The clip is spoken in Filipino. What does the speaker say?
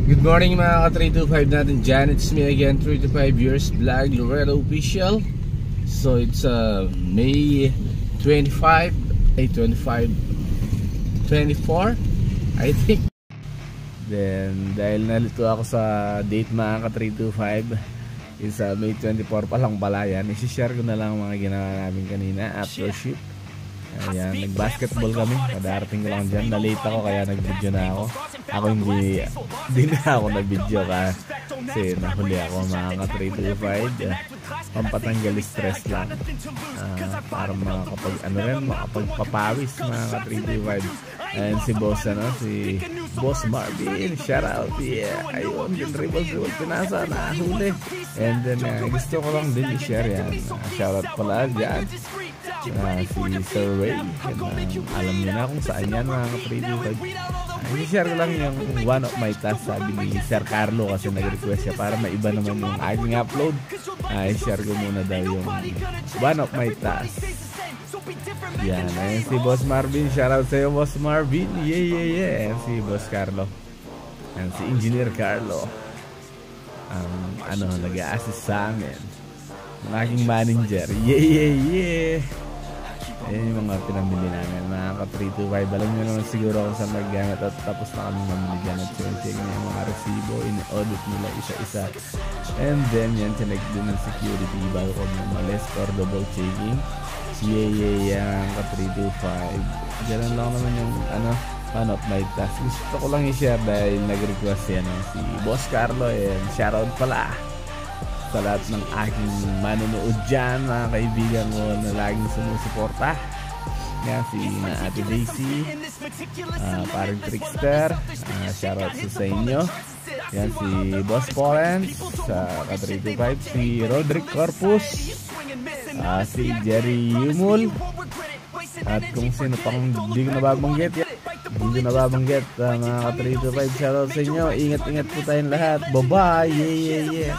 Good morning mga ka-325 natin dyan. It's me again, 325 Years Vlog Loreto Official. So it's May 24 I think. Then dahil nalito ako sa date mga ka-325 is May 24 pa lang pala yan. I-share ko na lang mga ginawa namin kanina after shift. Ayan, nag-basketball kami. Kadarating ko lang dyan. Na-late ako kaya nag-video na ako. Ako hindi na ako nag-video kasi nahuli ako mga ka-325. Pampatanggal stress lang. Para makapagpapawis mga ka-325. And si boss, si Boss Marvin, shout out. Yeah, ayun, dribble pinasa, nahuli. And then gusto ko lang din i-share yan. Shout out pala dyan. Si Sir Ray, alam niyo na kung saan yan mga ka-325. I-share ko lang yung one of my tasks, sabi ni Sir Carlo kasi nag-request siya para maiba naman yung aking upload. I-share ko muna daw yung one of my tasks. Yan, ayun si Boss Marvin, shoutout sa'yo Boss Marvin. Yeah. Ayan si Boss Carlo, ayan si Engineer Carlo, nag-a-assist sa amin, ang aking manager. Yeah. Ayan yung mga pinamili namin mga ka-325. Alam nyo naman siguro kung saan naggamit at tapos na kami mamili at check niya yung mga resibo, in-audit nila isa-isa. And then yan, connect din ng security bago ko umalis for double checking. Yeah, ka-325. Ganun lang naman yung one of my tasks. Gusto ko lang i-share dahil nag-request yan si Boss Carlo. And shoutout pala sa lahat ng aking manonood dyan, mga kaibigan ko na laging sumusuporta. Yan, si Ate Daisy, parang Trickster, shoutout sa inyo. Yan, si Boss Polens, sa ka-325, si Roderick Corpus, si Jerry Yumul, at kung sino pang hindi ko nababanggit, mga ka-325, shoutout sa inyo. Ingat po tayong lahat. Bye-bye. Yeah.